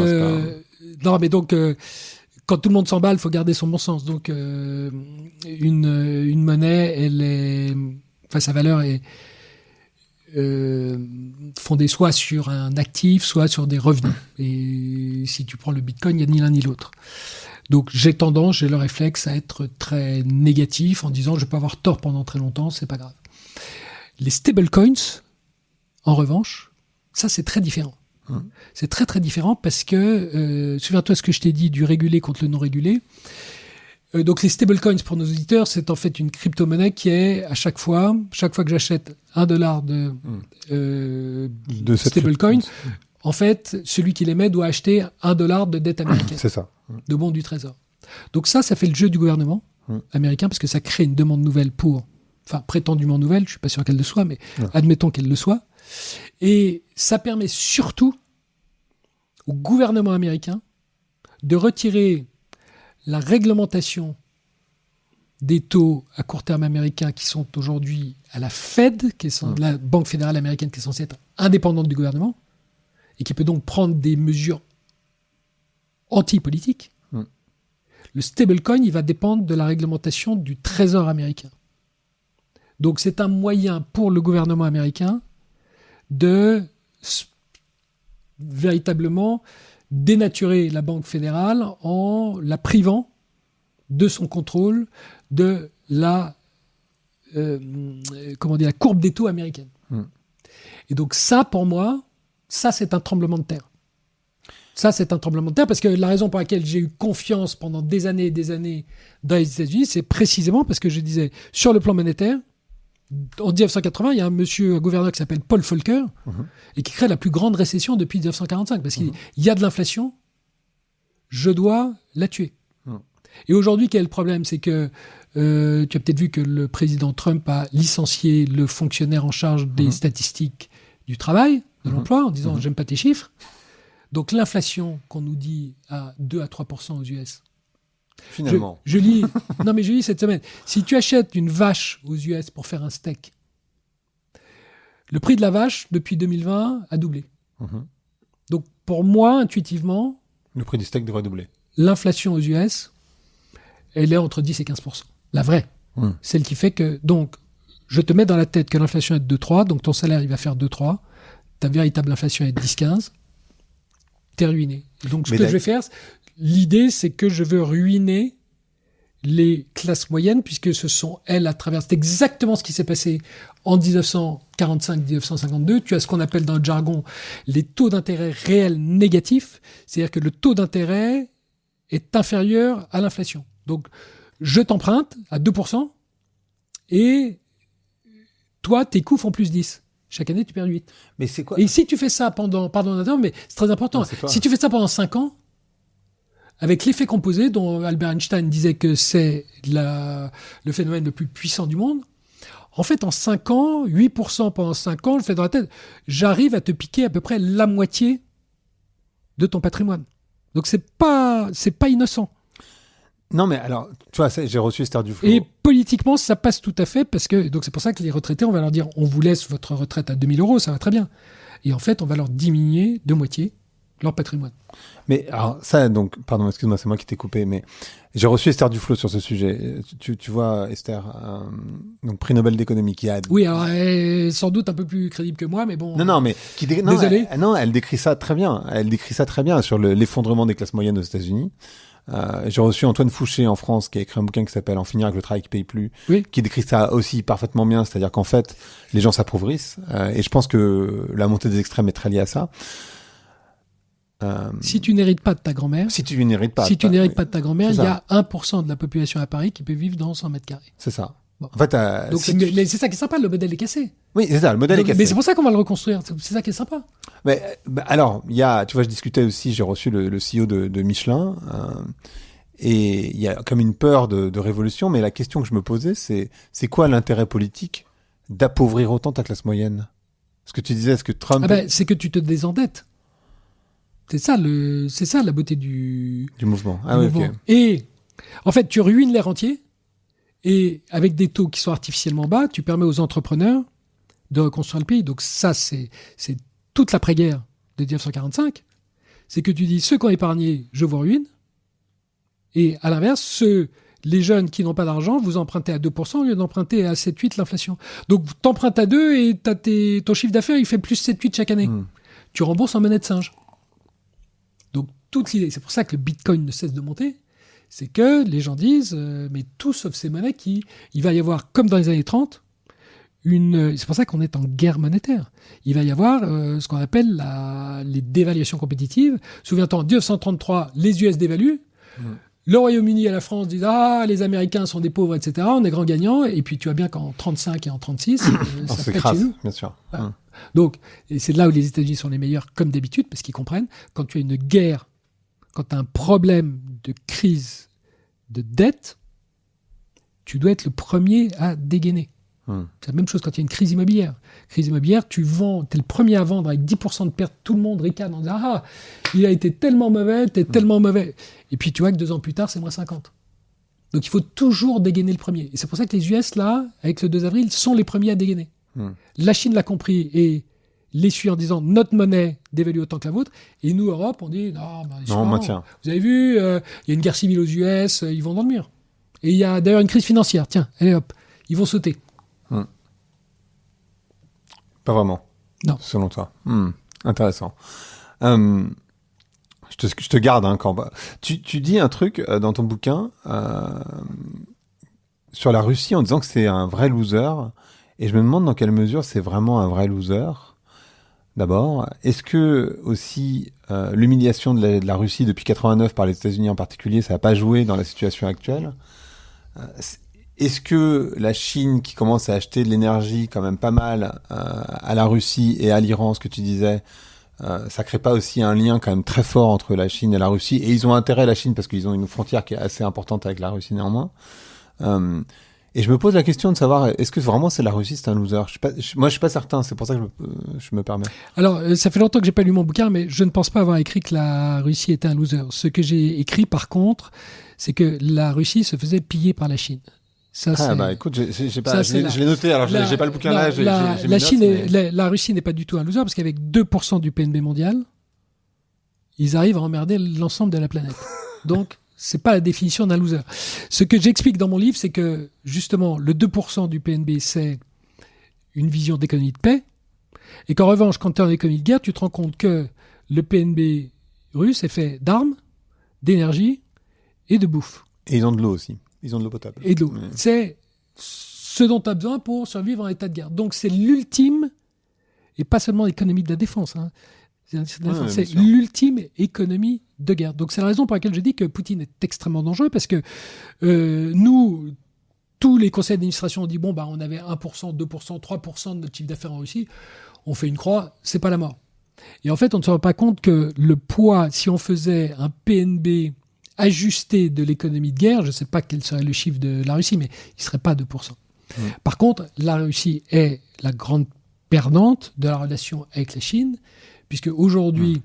Non, mais donc, quand tout le monde s'emballe, il faut garder son bon sens. Donc, une monnaie, sa valeur est fondée soit sur un actif, soit sur des revenus. Et si tu prends le Bitcoin, il n'y a ni l'un ni l'autre. Donc, j'ai le réflexe à être très négatif en disant je peux avoir tort pendant très longtemps, c'est pas grave. Les stablecoins, en revanche, ça c'est très différent. C'est très très différent parce que, souviens-toi ce que je t'ai dit du régulé contre le non régulé. Donc les stablecoins pour nos auditeurs, c'est en fait une crypto-monnaie qui est à chaque fois que j'achète $1 de stablecoins, en fait, celui qui l'émet doit acheter $1 de dette américaine. C'est ça. De bons du trésor. Donc ça fait le jeu du gouvernement américain parce que ça crée une demande nouvelle prétendument nouvelle, je suis pas sûr qu'elle le soit, mais admettons qu'elle le soit. Et ça permet surtout au gouvernement américain de retirer la réglementation des taux à court terme américains qui sont aujourd'hui à la Fed, qui est la Banque fédérale américaine qui est censée être indépendante du gouvernement et qui peut donc prendre des mesures anti-politiques. Le stablecoin, il va dépendre de la réglementation du Trésor américain. Donc c'est un moyen pour le gouvernement américain de véritablement dénaturer la Banque fédérale en la privant de son contrôle de la courbe des taux américaine. Et donc ça, pour moi, ça c'est un tremblement de terre. Ça, c'est un tremblement de terre parce que la raison pour laquelle j'ai eu confiance pendant des années et des années dans les États-Unis, c'est précisément parce que je disais, sur le plan monétaire, en 1980, il y a un gouverneur qui s'appelle Paul Volcker et qui crée la plus grande récession depuis 1945 parce qu'il y a de l'inflation, je dois la tuer. Et aujourd'hui, quel est le problème? C'est que tu as peut-être vu que le président Trump a licencié le fonctionnaire en charge des statistiques du travail, de l'emploi, en disant j'aime pas tes chiffres. Donc l'inflation qu'on nous dit à 2 à 3% aux US. Finalement. Je lis cette semaine. Si tu achètes une vache aux US pour faire un steak, le prix de la vache depuis 2020 a doublé. Donc pour moi, intuitivement, le prix du steak devrait doubler. L'inflation aux US, elle est entre 10 et 15%. La vraie. Celle qui fait que, donc, je te mets dans la tête que l'inflation est de 2,3, donc ton salaire il va faire 2,3, ta véritable inflation est de 10,15, t'es ruiné. Et donc ce que je vais faire, l'idée c'est que je veux ruiner les classes moyennes puisque ce sont elles à travers, c'est exactement ce qui s'est passé en 1945-1952. Tu as ce qu'on appelle dans le jargon les taux d'intérêt réels négatifs, c'est-à-dire que le taux d'intérêt est inférieur à l'inflation. Donc je t'emprunte à 2% et toi tes coûts font plus 10. Chaque année, tu perds 8. Mais c'est quoi? Et si tu fais ça pardon, mais c'est très important. Si tu fais ça pendant 5 ans, avec l'effet composé dont Albert Einstein disait que c'est le phénomène le plus puissant du monde, en fait, en 5 ans, 8% pendant 5 ans, je fais dans la tête, j'arrive à te piquer à peu près la moitié de ton patrimoine. Donc c'est pas innocent. Non, mais alors, tu vois, j'ai reçu Esther Duflo. Et politiquement, ça passe tout à fait parce que, donc c'est pour ça que les retraités, on va leur dire, on vous laisse votre retraite à 2 000 €, ça va très bien. Et en fait, on va leur diminuer de moitié leur patrimoine. Mais alors ça, donc, pardon, excuse-moi, c'est moi qui t'ai coupé, mais j'ai reçu Esther Duflo sur ce sujet. Tu vois, Esther, donc prix Nobel d'économie, qui a... Oui, alors elle est sans doute un peu plus crédible que moi, mais bon... Non, mais désolé. Elle décrit ça très bien. Elle décrit ça très bien sur l'effondrement des classes moyennes aux États-Unis. J'ai reçu Antoine Fouché en France, qui a écrit un bouquin qui s'appelle En finir avec le travail qui paye plus, qui décrit ça aussi parfaitement bien. C'est-à-dire qu'en fait, les gens s'appauvrissent, et je pense que la montée des extrêmes est très liée à ça. Si tu n'hérites pas de ta grand-mère, si tu n'hérites pas de ta grand-mère, il y a 1% de la population à Paris qui peut vivre dans 100 mètres carrés. C'est ça. Bon. En fait, donc, mais c'est ça qui est sympa, le modèle est cassé. Oui, c'est ça, le modèle est cassé. Mais c'est pour ça qu'on va le reconstruire, c'est ça qui est sympa. Mais alors, tu vois, je discutais aussi, j'ai reçu le CEO de Michelin, et il y a comme une peur de révolution, mais la question que je me posais, c'est quoi l'intérêt politique d'appauvrir autant ta classe moyenne? Ce que tu disais, est-ce que Trump... c'est que tu te désendettes. C'est ça la beauté du mouvement. mouvement. Ok. Et en fait, tu ruines l'air entier, et avec des taux qui sont artificiellement bas, tu permets aux entrepreneurs de reconstruire le pays. Donc ça, c'est toute l'après-guerre de 1945. C'est que tu dis, ceux qui ont épargné, je vous ruine. Et à l'inverse, les jeunes qui n'ont pas d'argent, vous empruntez à 2% au lieu d'emprunter à 7-8 l'inflation. Donc t'empruntes à 2 et ton chiffre d'affaires, il fait plus 7-8 chaque année. Tu rembourses en monnaie de singe. Donc toute l'idée, c'est pour ça que le Bitcoin ne cesse de monter, c'est que les gens disent, mais tout sauf ces monnaies il va y avoir, comme dans les années 30, c'est pour ça qu'on est en guerre monétaire. Il va y avoir ce qu'on appelle les dévaluations compétitives. Souviens-toi, en 1933, les US dévaluent. Le Royaume-Uni et la France disent « Ah, les Américains sont des pauvres, etc. On est grands gagnants. » Et puis tu vois bien qu'en 35 et en 36, ça pète chez nous. Bien sûr. Voilà. Donc, et c'est là où les États-Unis sont les meilleurs, comme d'habitude, parce qu'ils comprennent, quand tu as une guerre, quand tu as un problème de crise de dette, tu dois être le premier à dégainer. C'est la même chose quand il y a une crise immobilière. Crise immobilière, tu es le premier à vendre avec 10% de perte, tout le monde ricane en disant « Ah, il a été tellement mauvais, t'es tellement mauvais. » Et puis tu vois que 2 ans plus tard, c'est moins 50. Donc il faut toujours dégainer le premier. Et c'est pour ça que les US, là, avec le 2 avril, sont les premiers à dégainer. La Chine l'a compris et les suit en disant « Notre monnaie dévalue autant que la vôtre. » Et nous, Europe, on dit « Non, on maintient. Vous avez vu, il y a une guerre civile aux US, ils vont dans le mur. Et il y a d'ailleurs une crise financière. Tiens, allez hop, ils vont sauter. » Pas vraiment. Non. Selon toi. Intéressant. Je te garde quand tu dis un truc dans ton bouquin sur la Russie en disant que c'est un vrai loser, et je me demande dans quelle mesure c'est vraiment un vrai loser. D'abord, est-ce que aussi l'humiliation de la Russie depuis 89 par les États-Unis en particulier, ça n'a pas joué dans la situation actuelle? Est-ce que la Chine, qui commence à acheter de l'énergie quand même pas mal à la Russie et à l'Iran, ce que tu disais, ça crée pas aussi un lien quand même très fort entre la Chine et la Russie? Et ils ont intérêt, la Chine, parce qu'ils ont une frontière qui est assez importante avec la Russie néanmoins. Et je me pose la question de savoir, est-ce que vraiment c'est la Russie, c'est un loser? Moi, je suis pas certain, c'est pour ça que je me permets. Alors, ça fait longtemps que j'ai pas lu mon bouquin, mais je ne pense pas avoir écrit que la Russie était un loser. Ce que j'ai écrit, par contre, c'est que la Russie se faisait piller par la Chine. Ça, écoute, je l'ai noté, alors j'ai pas le bouquin là. La Russie n'est pas du tout un loser, parce qu'avec 2% du PNB mondial, ils arrivent à emmerder l'ensemble de la planète. Donc, c'est pas la définition d'un loser. Ce que j'explique dans mon livre, c'est que, justement, le 2% du PNB, c'est une vision d'économie de paix, et qu'en revanche, quand tu es en économie de guerre, tu te rends compte que le PNB russe est fait d'armes, d'énergie et de bouffe. Et ils ont de l'eau aussi. Ils ont de l'eau potable. Et de l'eau. C'est ce dont tu as besoin pour survivre en état de guerre. Donc c'est l'ultime, et pas seulement l'économie de la défense, c'est l'ultime économie de guerre. Donc c'est la raison pour laquelle je dis que Poutine est extrêmement dangereux, parce que nous, tous les conseils d'administration ont dit, on avait 1%, 2%, 3% de notre chiffre d'affaires en Russie, on fait une croix, c'est pas la mort. Et en fait, on ne se rend pas compte que le poids, si on faisait un PNB ajusté de l'économie de guerre, je ne sais pas quel serait le chiffre de la Russie, mais il ne serait pas 2%. Par contre, la Russie est la grande perdante de la relation avec la Chine, puisque aujourd'hui,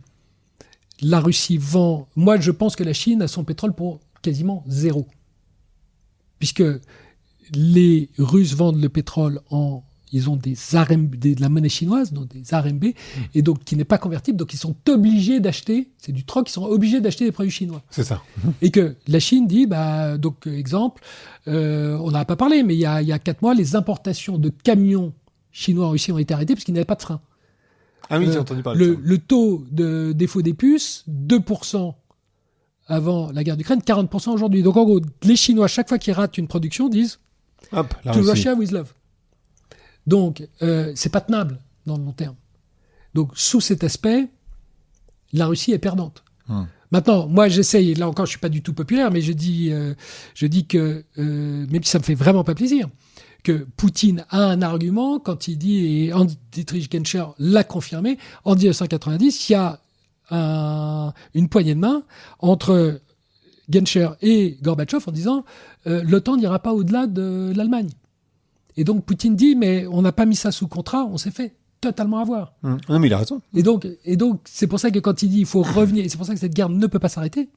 la Russie vend... Moi, je pense que la Chine a son pétrole pour quasiment 0. Puisque les Russes vendent le pétrole en Ils ont de la monnaie chinoise, donc des RMB, et donc qui n'est pas convertible, donc ils sont obligés d'acheter, c'est du troc, ils sont obligés d'acheter des produits chinois. C'est ça. Et que la Chine dit, donc exemple, on n'en a pas parlé, mais il y a 4 mois, les importations de camions chinois en Russie ont été arrêtées parce qu'ils n'avaient pas de frein. Ah oui, j'ai entendu parler de ça. Le taux de défaut des puces, 2% avant la guerre d'Ukraine, 40% aujourd'hui. Donc en gros, les Chinois, chaque fois qu'ils ratent une production, disent Hop, « To Russia with love ». Donc, c'est pas tenable dans le long terme. Donc, sous cet aspect, la Russie est perdante. Maintenant, moi, j'essaye, là encore, je suis pas du tout populaire, mais je dis que, même si ça me fait vraiment pas plaisir, que Poutine a un argument quand il dit, et Dietrich Genscher l'a confirmé, en 1990, il y a une poignée de main entre Genscher et Gorbatchev en disant l'OTAN n'ira pas au-delà de l'Allemagne. Et donc Poutine dit mais on n'a pas mis ça sous contrat, on s'est fait totalement avoir. Non mais il a raison. Et donc c'est pour ça que quand il dit il faut revenir, et c'est pour ça que cette guerre ne peut pas s'arrêter,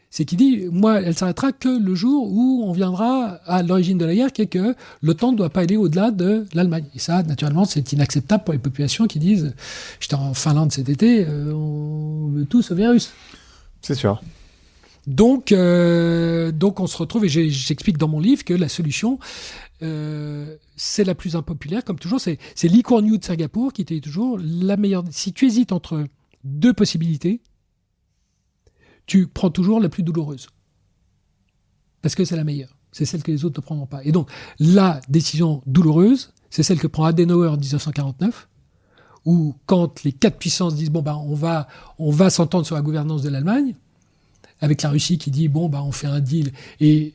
c'est qu'il dit moi elle s'arrêtera que le jour où on viendra à l'origine de la guerre, qui est que l'OTAN ne doit pas aller au-delà de l'Allemagne. Et ça naturellement c'est inacceptable pour les populations qui disent j'étais en Finlande cet été, on veut tous sauver russe. C'est sûr. Donc on se retrouve, et j'explique dans mon livre que la solution, c'est la plus impopulaire, comme toujours, c'est Lee Kuan Yew de Singapour qui était toujours la meilleure. Si tu hésites entre 2 possibilités, tu prends toujours la plus douloureuse. Parce que c'est la meilleure. C'est celle que les autres ne prendront pas. Et donc, la décision douloureuse, c'est celle que prend Adenauer en 1949, où quand les 4 puissances disent on va s'entendre sur la gouvernance de l'Allemagne, avec la Russie qui dit on fait un deal, et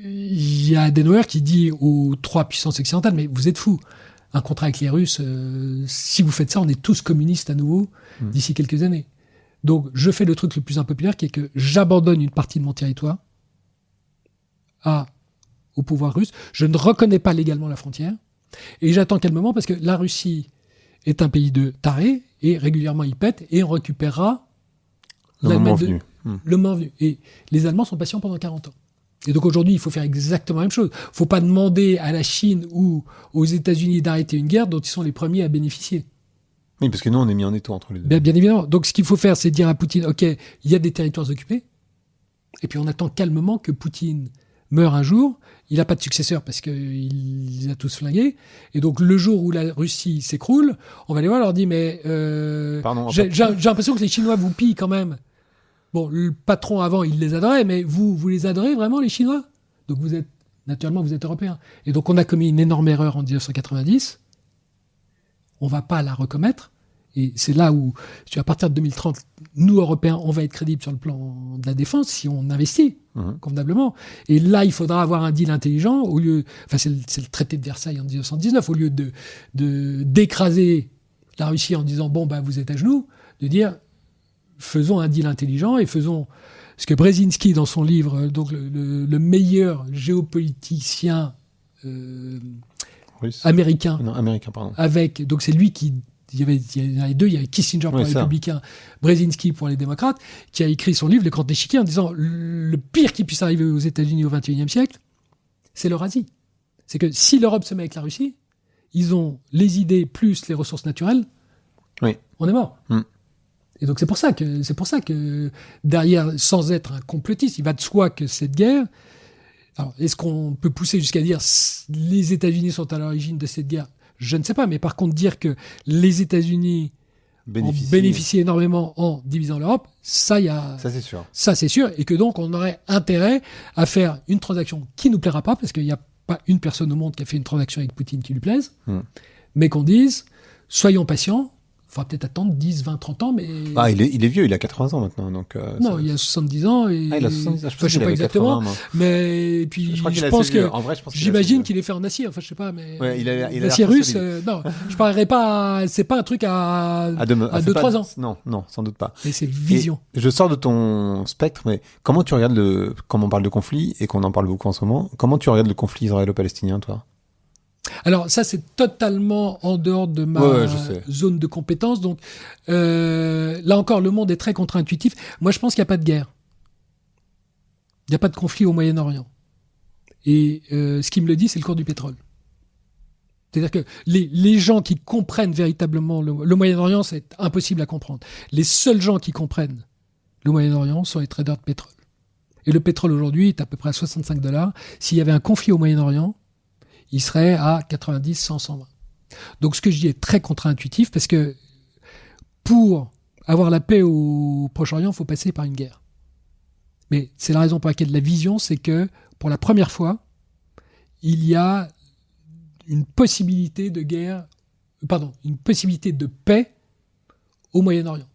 il y a Adenauer qui dit aux 3 puissances occidentales mais vous êtes fous, un contrat avec les Russes, si vous faites ça on est tous communistes à nouveau d'ici quelques années. Donc je fais le truc le plus impopulaire qui est que j'abandonne une partie de mon territoire au pouvoir russe, je ne reconnais pas légalement la frontière et j'attends calmement parce que la Russie est un pays de tarés et régulièrement il pète et on récupérera le moment venu. Le moment venu. Et les Allemands sont patients pendant 40 ans. Et donc aujourd'hui, il faut faire exactement la même chose. Il ne faut pas demander à la Chine ou aux États-Unis d'arrêter une guerre dont ils sont les premiers à bénéficier. Oui, parce que nous, on est mis en étau entre les deux. Bien évidemment. Donc ce qu'il faut faire, c'est dire à Poutine, OK, il y a des territoires occupés, et puis on attend calmement que Poutine meure un jour. Il n'a pas de successeur parce qu'il les a tous flingués. Et donc le jour où la Russie s'écroule, on va les voir, on leur dit, mais j'ai l'impression que les Chinois vous pillent quand même. Bon, le patron avant, il les adorait, mais vous les adorez vraiment, les Chinois? Donc vous êtes Européens. Et donc on a commis une énorme erreur en 1990. On va pas la recommettre. Et c'est là où, à partir de 2030, nous, Européens, on va être crédibles sur le plan de la défense si on investit convenablement. Et là, il faudra avoir un deal intelligent au lieu, c'est le traité de Versailles en 1919, au lieu d'écraser la Russie en disant, vous êtes à genoux, de dire, faisons un deal intelligent et faisons ce que Brzezinski, dans son livre, donc le meilleur géopoliticien américain. Non, américain, pardon. Donc c'est lui qui, il y en avait 2, il y avait Kissinger pour les républicains, Brzezinski pour les démocrates, qui a écrit son livre Le Grand Échiquier en disant le pire qui puisse arriver aux États-Unis au XXIe siècle, c'est l'Eurasie. C'est que si l'Europe se met avec la Russie, ils ont les idées plus les ressources naturelles, on est mort. Et donc c'est pour ça que derrière, sans être un complotiste, il va de soi que cette guerre. Alors, est-ce qu'on peut pousser jusqu'à dire les États-Unis sont à l'origine de cette guerre? Je ne sais pas, mais par contre dire que les États-Unis ont bénéficié énormément en divisant l'Europe, ça c'est sûr. Ça c'est sûr, et que donc on aurait intérêt à faire une transaction qui nous plaira pas, parce qu'il n'y a pas une personne au monde qui a fait une transaction avec Poutine qui lui plaise, mais qu'on dise soyons patients. Il faudra peut-être attendre 10, 20, 30 ans, mais... il est vieux, il a 80 ans maintenant, donc... non, il a 70 ans, et... il a 70 ans, je sais pas exactement, 80, mais puis je pense que... En vrai, je pense j'imagine qu'il est fait en acier, je sais pas, mais... Ouais, il a l'acier russe, non, je parlerai pas... C'est pas un truc à 2-3 ans. Non, sans doute pas. Et c'est vision. Et je sors de ton spectre, mais comment tu regardes comme on parle de conflit, et qu'on en parle beaucoup en ce moment, comment tu regardes le conflit israélo-palestinien, toi ? Alors ça, c'est totalement en dehors de ma zone de compétence. Donc là encore, le monde est très contre-intuitif. Moi, je pense qu'il n'y a pas de guerre. Il n'y a pas de conflit au Moyen-Orient. Et ce qui me le dit, c'est le cours du pétrole. C'est-à-dire que les gens qui comprennent véritablement le Moyen-Orient, c'est impossible à comprendre. Les seuls gens qui comprennent le Moyen-Orient sont les traders de pétrole. Et le pétrole aujourd'hui est à peu près à $65. S'il y avait un conflit au Moyen-Orient, il serait à 90, 100, 120. Donc ce que je dis est très contre-intuitif parce que pour avoir la paix au Proche-Orient, il faut passer par une guerre. Mais c'est la raison pour laquelle la vision, c'est que pour la première fois, il y a une possibilité de guerre, une possibilité de paix au Moyen-Orient.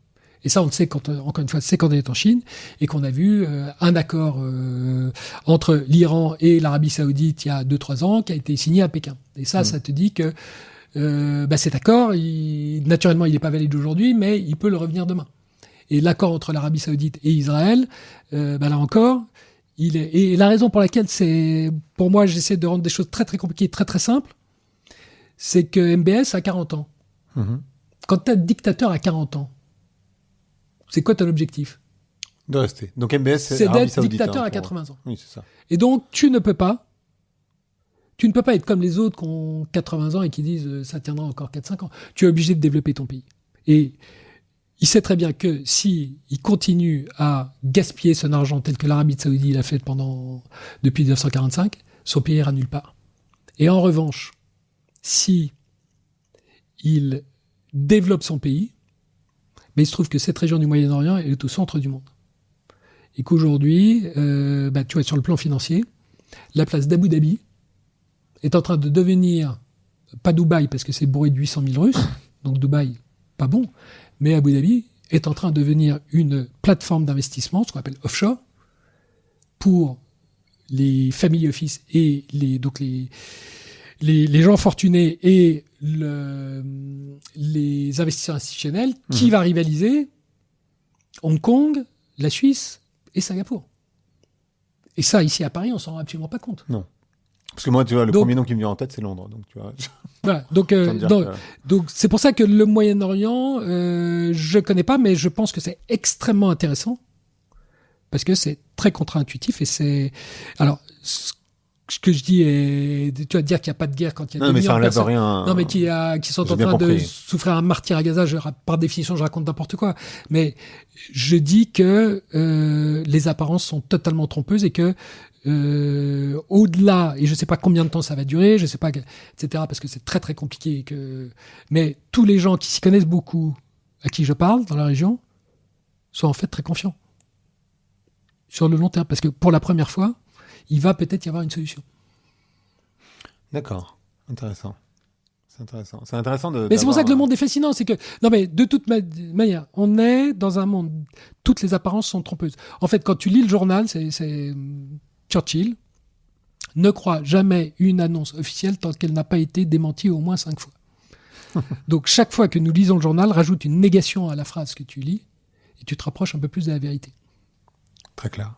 Et ça, on le sait encore une fois, c'est quand on est en Chine et qu'on a vu un accord entre l'Iran et l'Arabie Saoudite il y a 2-3 ans qui a été signé à Pékin. Et ça te dit que cet accord, naturellement, il n'est pas valide aujourd'hui, mais il peut le revenir demain. Et l'accord entre l'Arabie Saoudite et Israël, là encore, il est. Et la raison pour laquelle pour moi, j'essaie de rendre des choses très très compliquées, très très simples, c'est que MBS a 40 ans. Mm-hmm. Quand tu es dictateur à 40 ans, c'est quoi ton objectif ? De rester. Donc MBS, c'est d'être dictateur à 80 ans. Oui, c'est ça. Et donc, tu ne peux pas être comme les autres qui ont 80 ans et qui disent ça tiendra encore 4-5 ans. Tu es obligé de développer ton pays. Et il sait très bien que si il continue à gaspiller son argent tel que l'Arabie Saoudite l'a fait depuis 1945, son pays ira nulle part. Et en revanche, si il développe son pays, mais il se trouve que cette région du Moyen-Orient est au centre du monde. Et qu'aujourd'hui, tu vois, sur le plan financier, la place d'Abu Dhabi est en train de devenir, pas Dubaï, parce que c'est bourré de 800 000 Russes, donc Dubaï, pas bon, mais Abu Dhabi est en train de devenir une plateforme d'investissement, ce qu'on appelle offshore, pour les family office et les gens fortunés et les investisseurs institutionnels qui va rivaliser Hong Kong, la Suisse et Singapour. Et ça, ici à Paris, on s'en rend absolument pas compte. Non. Parce que moi, tu vois, le premier nom qui me vient en tête, c'est Londres. Donc, tu vois. Voilà. Donc, c'est pour ça que le Moyen-Orient, je connais pas, mais je pense que c'est extrêmement intéressant parce que c'est très contre-intuitif et c'est. Alors, ce que je dis est, tu vas dire qu'il n'y a pas de guerre quand il y a des millions de personnes. Rien. Non, mais qui sont en train de souffrir un martyr à Gaza. Par définition, je raconte n'importe quoi. Mais je dis que les apparences sont totalement trompeuses et que au-delà, et je ne sais pas combien de temps ça va durer, je sais pas, etc. Parce que c'est très très compliqué. Mais tous les gens qui s'y connaissent beaucoup, à qui je parle dans la région, sont en fait très confiants sur le long terme, parce que pour la première fois, il va peut-être y avoir une solution. D'accord, intéressant. C'est intéressant de. Mais c'est pour ça que le monde est fascinant, c'est que non mais de toute manière, on est dans un monde, toutes les apparences sont trompeuses. En fait, quand tu lis le journal, c'est Churchill ne croit jamais une annonce officielle tant qu'elle n'a pas été démentie au moins 5 fois. Donc chaque fois que nous lisons le journal, rajoute une négation à la phrase que tu lis et tu te rapproches un peu plus de la vérité. Très clair.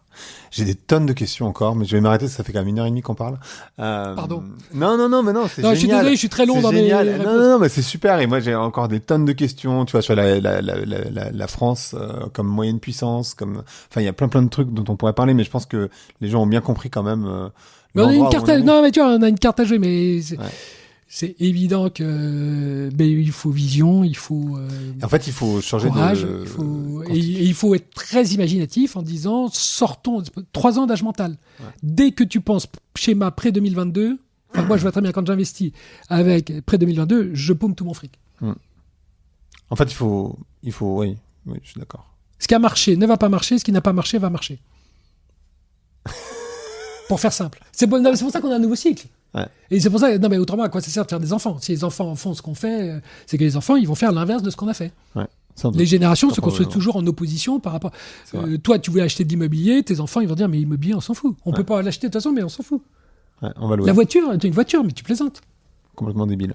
J'ai des tonnes de questions encore, mais je vais m'arrêter, ça fait quand même 1h30 qu'on parle. Pardon. Non, mais non, c'est génial. Je suis désolé, je suis très long dans mes réponses. Non, mais c'est super. Et moi, j'ai encore des tonnes de questions, tu vois, sur la France comme moyenne puissance, enfin, il y a plein de trucs dont on pourrait parler, mais je pense que les gens ont bien compris quand même. Mais on a une carte non, mais tu vois, on a une carte à jouer, mais c'est évident que il faut vision, il faut en fait, il faut changer courage, il faut être très imaginatif en disant sortons 3 ans d'âge mental. Ouais. Dès que tu penses schéma près 2022, moi je vois très bien quand j'investis avec près 2022, je paume tout mon fric. En fait, il faut oui, je suis d'accord. Ce qui a marché ne va pas marcher, ce qui n'a pas marché va marcher. Pour faire simple. C'est pour ça qu'on a un nouveau cycle. Ouais. Et c'est pour ça, non mais autrement, à quoi ça sert de faire des enfants ? Si les enfants font ce qu'on fait, c'est que les enfants, ils vont faire l'inverse de ce qu'on a fait. Ouais. Les générations se construisent toujours en opposition par rapport. Toi, tu voulais acheter de l'immobilier, tes enfants, ils vont dire mais l'immobilier, on s'en fout. On peut pas l'acheter de toute façon, mais on s'en fout. Ouais, on va louer. La voiture, tu as une voiture, mais tu plaisantes. Complètement débile.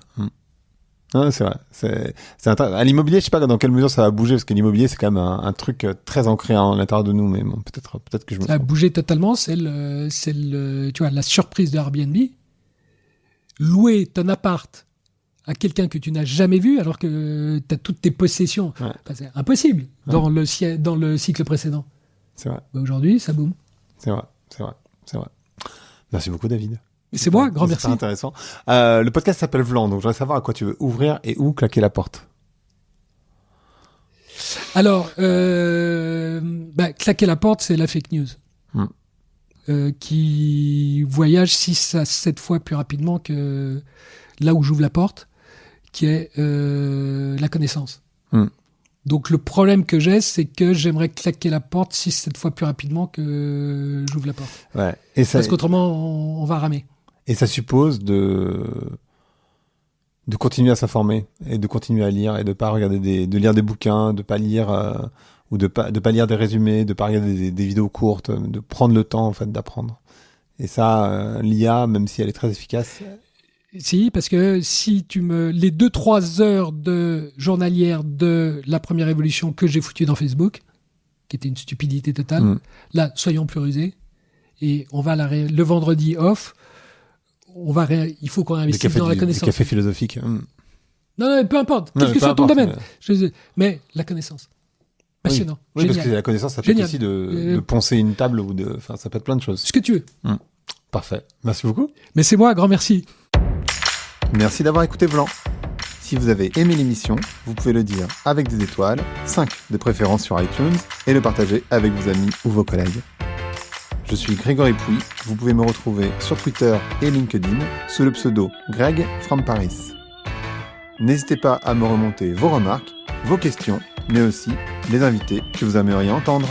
Non, c'est vrai. À l'immobilier, je sais pas dans quelle mesure ça va bouger, parce que l'immobilier, c'est quand même un truc très ancré à l'intérieur de nous, mais bon, peut-être que je me. Ça a bougé totalement. C'est tu vois, la surprise de Airbnb. Louer ton appart à quelqu'un que tu n'as jamais vu, alors que tu as toutes tes possessions. Ouais. Enfin, c'est impossible dans le cycle précédent. C'est vrai. Aujourd'hui, ça boom. C'est vrai. Merci beaucoup, David. C'est moi, grand C'est merci. super intéressant. Le podcast s'appelle Vlan, donc je voudrais savoir à quoi tu veux ouvrir et où claquer la porte. Alors, claquer la porte, c'est la fake news. Qui voyage 6 à 7 fois plus rapidement que là où j'ouvre la porte, qui est la connaissance. Donc le problème que j'ai, c'est que j'aimerais claquer la porte 6-7 fois plus rapidement que j'ouvre la porte. Ouais. Et ça, parce qu'autrement, on va ramer. Et ça suppose de continuer à s'informer et de continuer à lire et de pas regarder de lire des bouquins, de pas lire ou de pas lire des résumés, de pas regarder des vidéos courtes, de prendre le temps en fait d'apprendre. Et ça, l'IA, même si elle est très efficace. Si, parce que si les 2-3 heures journalières de la première évolution que j'ai foutu dans Facebook, qui était une stupidité totale, là, soyons plus rusés, et on va le vendredi off, il faut qu'on investisse dans la connaissance. Le café philosophique. Non, peu importe, quel que soit ton domaine. Mais la connaissance. Passionnant. Oui, parce que la connaissance, ça peut être aussi de poncer une table ça peut être plein de choses. Ce que tu veux. Parfait. Merci beaucoup. Mais c'est moi, grand merci. Merci d'avoir écouté Vlan. Si vous avez aimé l'émission, vous pouvez le dire avec des étoiles, 5 de préférence sur iTunes, et le partager avec vos amis ou vos collègues. Je suis Grégory Pouy, vous pouvez me retrouver sur Twitter et LinkedIn sous le pseudo Greg from Paris. N'hésitez pas à me remonter vos remarques, vos questions, mais aussi les invités que vous aimeriez entendre.